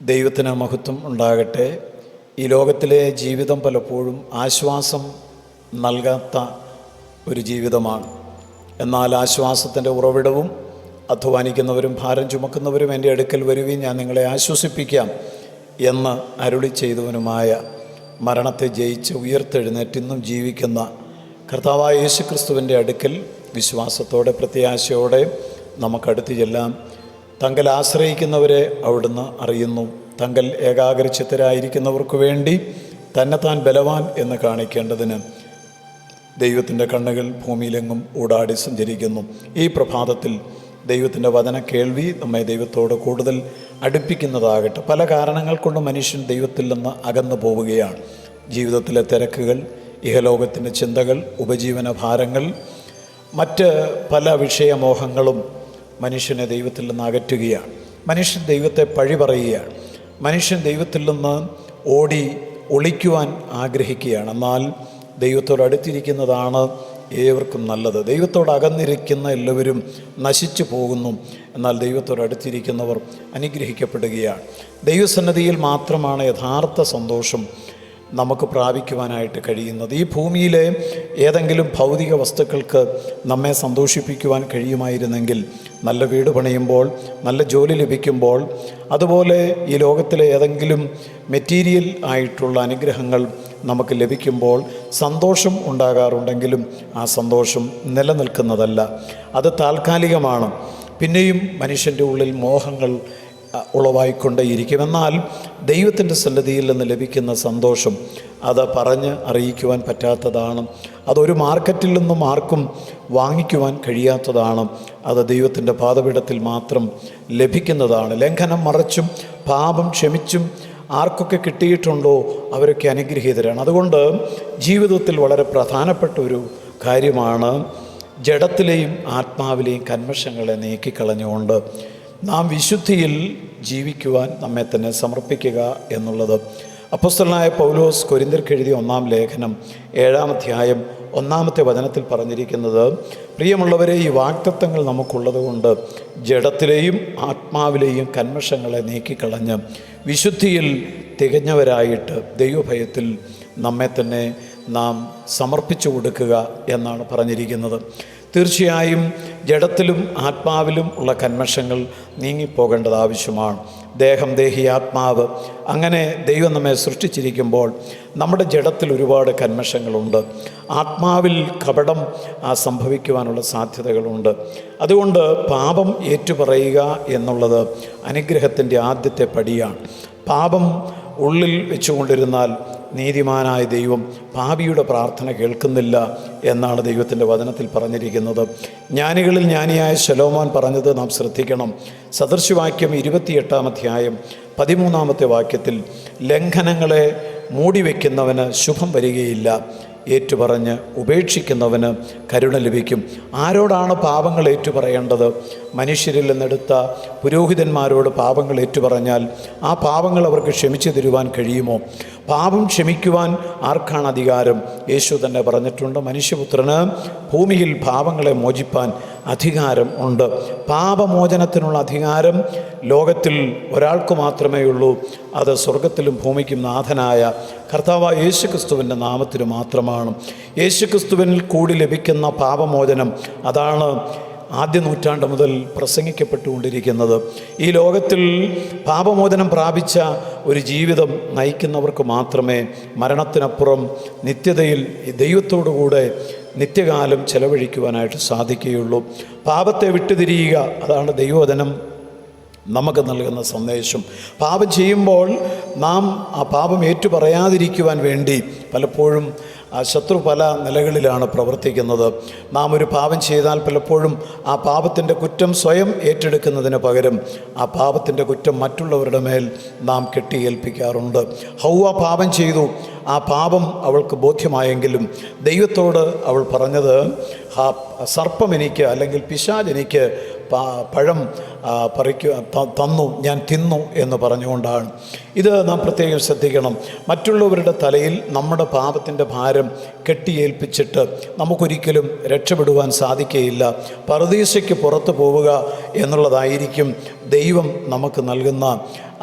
ദൈവത്തിന് മഹത്വം ഉണ്ടാകട്ടെ. ഈ ലോകത്തിലെ ജീവിതം പലപ്പോഴും ആശ്വാസം നൽകാത്ത ഒരു ജീവിതമാണ്. എന്നാൽ ആശ്വാസത്തിൻ്റെ ഉറവിടവും അധ്വാനിക്കുന്നവരും ഭാരം ചുമക്കുന്നവരും എൻ്റെ അടുക്കൽ വരുവിൻ, ഞാൻ നിങ്ങളെ ആശ്വസിപ്പിക്കാം എന്ന് അരുളി ചെയ്തവനുമായ, മരണത്തെ ജയിച്ച് ഉയർത്തെഴുന്നേറ്റ് ഇന്നും ജീവിക്കുന്ന കർത്താവായ യേശുക്രിസ്തുവിൻ്റെ അടുക്കൽ വിശ്വാസത്തോടെ പ്രത്യാശയോടെ നമുക്കടുത്ത് ചെല്ലാം. തങ്കൽ ആശ്രയിക്കുന്നവരെ അവിടുന്ന് അറിയുന്നു. തങ്കൽ ഏകാഗ്രചിത്തരായിരിക്കുന്നവർക്ക് വേണ്ടി തന്നെത്താൻ ബലവാൻ എന്ന് കാണിക്കേണ്ടതിന് ദൈവത്തിൻ്റെ കണ്ണുകൾ ഭൂമിയിലെങ്ങും ഊടാടി സഞ്ചരിക്കുന്നു. ഈ പ്രഭാതത്തിൽ ദൈവത്തിൻ്റെ വചന കേൾവി നമ്മെ ദൈവത്തോട് കൂടുതൽ അടുപ്പിക്കുന്നതാകട്ടെ. പല കാരണങ്ങൾ കൊണ്ട് മനുഷ്യൻ ദൈവത്തിൽ നിന്ന് അകന്നു പോവുകയാണ്. ജീവിതത്തിലെ തിരക്കുകൾ, ഇഹലോകത്തിൻ്റെ ചിന്തകൾ, ഉപജീവന ഭാരങ്ങൾ, മറ്റ് പല വിഷയമോഹങ്ങളും മനുഷ്യനെ ദൈവത്തിൽ നിന്ന് അകറ്റുകയാണ്. മനുഷ്യൻ ദൈവത്തെ പഴി പറയുകയാണ്. മനുഷ്യൻ ദൈവത്തിൽ നിന്ന് ഓടി ഒളിക്കുവാൻ ആഗ്രഹിക്കുകയാണ്. എന്നാൽ ദൈവത്തോട് അടുത്തിരിക്കുന്നതാണ് ഏവർക്കും നല്ലത്. ദൈവത്തോട് അകന്നിരിക്കുന്ന എല്ലാവരും നശിച്ചു പോകുന്നു. എന്നാൽ ദൈവത്തോട് അടുത്തിരിക്കുന്നവർ അനുഗ്രഹിക്കപ്പെടുകയാണ്. ദൈവസന്നിധിയിൽ മാത്രമാണ് യഥാർത്ഥ സന്തോഷം നമുക്ക് പ്രാപിക്കുവാനായിട്ട് കഴിയുന്നത്. ഈ ഭൂമിയിലെ ഏതെങ്കിലും ഭൗതിക വസ്തുക്കൾക്ക് നമ്മെ സന്തോഷിപ്പിക്കുവാൻ കഴിയുമായിരുന്നെങ്കിൽ, നല്ല വീട് പണിയുമ്പോൾ, നല്ല ജോലി ലഭിക്കുമ്പോൾ, അതുപോലെ ഈ ലോകത്തിലെ ഏതെങ്കിലും മെറ്റീരിയൽ ആയിട്ടുള്ള അനുഗ്രഹങ്ങൾ നമുക്ക് ലഭിക്കുമ്പോൾ സന്തോഷം ഉണ്ടാകാറുണ്ടെങ്കിലും ആ സന്തോഷം നിലനിൽക്കുന്നതല്ല. അത് താൽക്കാലികമാണ്. പിന്നെയും മനുഷ്യൻ്റെ ഉള്ളിൽ മോഹങ്ങൾ ഉളവായിക്കൊണ്ടേയിരിക്കും. എന്നാൽ ദൈവത്തിൻ്റെ സന്നിധിയിൽ നിന്ന് ലഭിക്കുന്ന സന്തോഷം അത് പറഞ്ഞ് അറിയിക്കുവാൻ പറ്റാത്തതാണ്. അതൊരു മാർക്കറ്റിൽ നിന്നും ആർക്കും വാങ്ങിക്കുവാൻ കഴിയാത്തതാണ്. അത് ദൈവത്തിൻ്റെ പാദപീഠത്തിൽ മാത്രം ലഭിക്കുന്നതാണ്. ലംഘനം മറച്ചും പാപം ക്ഷമിച്ചും ആർക്കൊക്കെ കിട്ടിയിട്ടുണ്ടോ അവരൊക്കെ അനുഗ്രഹീതരാണ്. അതുകൊണ്ട് ജീവിതത്തിൽ വളരെ പ്രധാനപ്പെട്ട ഒരു കാര്യമാണ് ജഡത്തിലെയും ആത്മാവിലെയും കന്മഷങ്ങളെ നീക്കിക്കളഞ്ഞുകൊണ്ട് നാം വിശുദ്ധിയിൽ ജീവിക്കുവാൻ നമ്മെ തന്നെ സമർപ്പിക്കുക എന്നുള്ളത്. അപ്പോസ്തലനായ പൗലോസ് കൊരിന്ത്യർക്ക് എഴുതിയ 1-ാം ലേഖനം 7-ാം അധ്യായം 1-ാമത്തെ വചനത്തിൽ പറഞ്ഞിരിക്കുന്നത്, പ്രിയമുള്ളവരെ, ഈ വാഗ്ദത്തങ്ങൾ നമുക്കുള്ളത് കൊണ്ട് ജഡത്തിലെയും ആത്മാവിലെയും കന്മഷങ്ങളെ നീക്കിക്കളഞ്ഞ് വിശുദ്ധിയിൽ തികഞ്ഞവരായിട്ട് ദൈവഭയത്തിൽ നമ്മെ തന്നെ നാം സമർപ്പിച്ചു കൊടുക്കുക എന്നാണ് പറഞ്ഞിരിക്കുന്നത്. തീർച്ചയായും ജഡത്തിലും ആത്മാവിലും ഉള്ള കന്മഷങ്ങൾ നീങ്ങിപ്പോകേണ്ടത് ആവശ്യമാണ്. ദേഹം, ദേഹി, ആത്മാവ്, അങ്ങനെ ദൈവം നമ്മെ സൃഷ്ടിച്ചിരിക്കുമ്പോൾ നമ്മുടെ ജഡത്തിൽ ഒരുപാട് കന്മഷങ്ങളുണ്ട്. ആത്മാവിൽ കപടം സംഭവിക്കുവാനുള്ള സാധ്യതകളുണ്ട്. അതുകൊണ്ട് പാപം ഏറ്റുപറയുക എന്നുള്ളത് അനുഗ്രഹത്തിൻ്റെ ആദ്യത്തെ പടിയാണ്. പാപം ഉള്ളിൽ വെച്ചുകൊണ്ടിരുന്നാൽ നീതിമാനായ ദൈവം പാപിയുടെ പ്രാർത്ഥന കേൾക്കുന്നില്ല എന്നാണ് ദൈവത്തിൻ്റെ വചനത്തിൽ പറഞ്ഞിരിക്കുന്നത്. ജ്ഞാനികളിൽ ജ്ഞാനിയായ ശലോമോൻ പറഞ്ഞത് നാം ശ്രദ്ധിക്കണം. സദൃശവാക്യം 28-ാം അധ്യായം 13-ാമത്തെ വാക്യത്തിൽ, ലംഘനങ്ങളെ മൂടിവെക്കുന്നവന് ശുഭം വരികയില്ല, ഏറ്റുപറഞ്ഞ് ഉപേക്ഷിക്കുന്നവന് കരുണ ലഭിക്കും. ആരോടാണ് പാപങ്ങൾ ഏറ്റുപറയേണ്ടത്? മനുഷ്യരിൽ നിന്നെടുത്ത പുരോഹിതന്മാരോട് പാപങ്ങൾ ഏറ്റുപറഞ്ഞാൽ ആ പാപങ്ങൾ അവർക്ക് ക്ഷമിച്ചു തരുവാൻ കഴിയുമോ? പാപം ക്ഷമിക്കുവാൻ ആർക്കാണ് അധികാരം? യേശു തന്നെ പറഞ്ഞിട്ടുണ്ട്, മനുഷ്യപുത്രന് ഭൂമിയിൽ പാപങ്ങളെ മോചിപ്പാൻ അധികാരം ഉണ്ട്. പാപമോചനത്തിനുള്ള അധികാരം ലോകത്തിൽ ഒരാൾക്ക് മാത്രമേ ഉള്ളൂ. അത് സ്വർഗത്തിലും ഭൂമിക്കും നാഥനായ കർത്താവായ യേശുക്രിസ്തുവിൻ്റെ നാമത്തിന് മാത്രമാണ്. യേശുക്രിസ്തുവിനിൽ കൂടി ലഭിക്കുന്ന പാപമോചനം, അതാണ് ആദ്യ നൂറ്റാണ്ട് മുതൽ പ്രസംഗിക്കപ്പെട്ടുകൊണ്ടിരിക്കുന്നത്. ഈ ലോകത്തിൽ പാപമോചനം പ്രാപിച്ച ഒരു ജീവിതം നയിക്കുന്നവർക്ക് മാത്രമേ മരണത്തിനപ്പുറം നിത്യതയിൽ ദൈവത്തോടുകൂടെ നിത്യകാലം ചെലവഴിക്കുവാനായിട്ട് സാധിക്കുകയുള്ളൂ. പാപത്തെ വിട്ടുതിരിയുക, അതാണ് ദൈവവചനം നമുക്ക് നൽകുന്ന സന്ദേശം. പാപം ചെയ്യുമ്പോൾ നാം ആ പാപം ഏറ്റുപറയാതിരിക്കുവാൻ വേണ്ടി പലപ്പോഴും ശത്രു പല നിലകളിലാണ് പ്രവർത്തിക്കുന്നത്. നാം ഒരു പാപം ചെയ്താൽ പലപ്പോഴും ആ പാപത്തിൻ്റെ കുറ്റം സ്വയം ഏറ്റെടുക്കുന്നതിന് പകരം ആ പാപത്തിൻ്റെ കുറ്റം മറ്റുള്ളവരുടെ മേൽ നാം കെട്ടിയേൽപ്പിക്കാറുണ്ട്. ഹൗവ പാപം ചെയ്തു. ആ പാപം അവൾക്ക് ബോധ്യമായെങ്കിലും ദൈവത്തോട് അവൾ പറഞ്ഞത്, സർപ്പം എനിക്ക്, അല്ലെങ്കിൽ പിശാച് എനിക്ക് പഴം തന്നു, ഞാൻ തിന്നു എന്ന് പറഞ്ഞുകൊണ്ടാണ്. ഇത് നാം പ്രത്യേകം ശ്രദ്ധിക്കണം. മറ്റുള്ളവരുടെ തലയിൽ നമ്മുടെ പാപത്തിൻ്റെ ഭാരം കെട്ടിയേൽപ്പിച്ചിട്ട് നമുക്കൊരിക്കലും രക്ഷപ്പെടുവാൻ സാധിക്കുകയില്ല. പറുദീസയ്ക്ക് പുറത്തു പോവുക എന്നുള്ളതായിരിക്കും ദൈവം നമുക്ക് നൽകുന്ന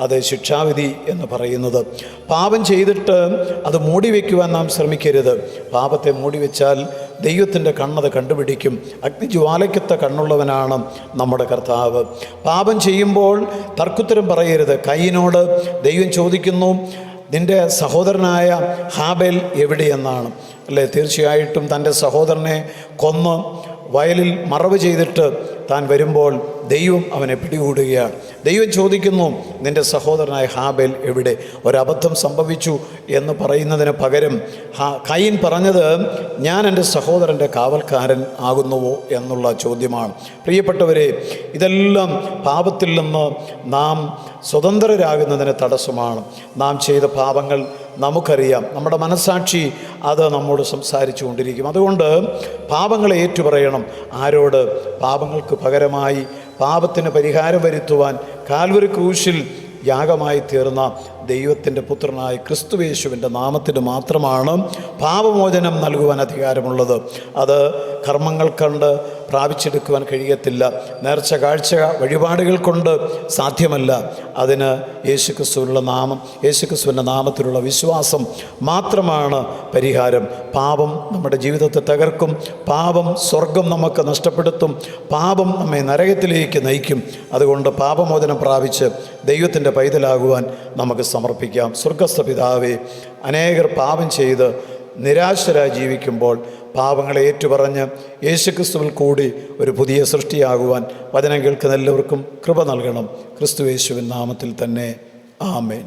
അത് ശിക്ഷാവിധി എന്ന് പറയുന്നത്. പാപം ചെയ്തിട്ട് അത് മൂടി വയ്ക്കുവാൻ നാം ശ്രമിക്കരുത്. പാപത്തെ മൂടി വെച്ചാൽ ദൈവത്തിൻ്റെ കണ്ണത് കണ്ടുപിടിക്കും. അഗ്നിജ്വാലയ്ക്കത്ത കണ്ണുള്ളവനാണ് നമ്മുടെ കർത്താവ്. പാപം ചെയ്യുമ്പോൾ തർക്കുത്തരം പറയരുത്. കയ്യിനോട് ദൈവം ചോദിക്കുന്നു, നിൻ്റെ സഹോദരനായ ഹാബേൽ എവിടെയെന്നാണ് അല്ലേ? തീർച്ചയായിട്ടും തൻ്റെ സഹോദരനെ കൊന്ന് വയലിൽ മറവ് ചെയ്തിട്ട് താൻ വരുമ്പോൾ ദൈവം അവനെ പിടികൂടുകയാണ്. ദൈവം ചോദിക്കുന്നു, നിൻ്റെ സഹോദരനായ ഹാബേൽ എവിടെ? ഒരബദ്ധം സംഭവിച്ചു എന്ന് പറയുന്നതിന് പകരം കയീൻ പറഞ്ഞത്, ഞാൻ എൻ്റെ സഹോദരൻ്റെ കാവൽക്കാരൻ ആകുന്നുവോ എന്നുള്ള ചോദ്യമാണ്. പ്രിയപ്പെട്ടവരെ, ഇതെല്ലാം പാപത്തിൽ നിന്ന് നാം സ്വതന്ത്രരാകുന്നതിന് തടസ്സമാണ്. നാം ചെയ്ത പാപങ്ങൾ നമുക്കറിയാം. നമ്മുടെ മനസ്സാക്ഷി അത് നമ്മോട് സംസാരിച്ചു കൊണ്ടിരിക്കും. അതുകൊണ്ട് പാപങ്ങളെ ഏറ്റുപറയണം. ആരോട്? പാപങ്ങൾക്ക് പകരമായി പാപത്തിന് പരിഹാരം വരുത്തുവാൻ കാൽവരി ക്രൂശിൽ യാഗമായി തീർന്ന ദൈവത്തിൻ്റെ പുത്രനായ ക്രിസ്തുയേശുവിൻ്റെ നാമത്തിന് മാത്രമാണ് പാപമോചനം നൽകുവാൻ അധികാരമുള്ളത്. അത് കർമ്മങ്ങൾ കൊണ്ട് പ്രാപിച്ചെടുക്കുവാൻ കഴിയത്തില്ല. നേർച്ച കാഴ്ച വഴിപാടുകൾ കൊണ്ട് സാധ്യമല്ല. അതിന് യേശുക്രിസ്തുവിൻ്റെ നാമത്തിലുള്ള വിശ്വാസം മാത്രമാണ് പരിഹാരം. പാപം നമ്മുടെ ജീവിതത്തെ തകർക്കും. പാപം സ്വർഗം നമുക്ക് നഷ്ടപ്പെടുത്തും. പാപം നമ്മെ നരകത്തിലേക്ക് നയിക്കും. അതുകൊണ്ട് പാപമോചനം പ്രാപിച്ച് ദൈവത്തിൻ്റെ പൈതലാകുവാൻ നമുക്ക് സമർപ്പിക്കാം. സ്വർഗസ്ഥ പിതാവേ, അനേകർ പാപം ചെയ്ത് നിരാശരായി ജീവിക്കുമ്പോൾ പാപങ്ങളെ ഏറ്റുപറഞ്ഞ് യേശുക്രിസ്തുവിൽ കൂടി ഒരു പുതിയ സൃഷ്ടിയാകുവാൻ വചനം കേൾക്കുന്ന എല്ലാവർക്കും കൃപ നൽകണം. ക്രിസ്തുയേശുവിൻ നാമത്തിൽ തന്നെ. ആമേൻ.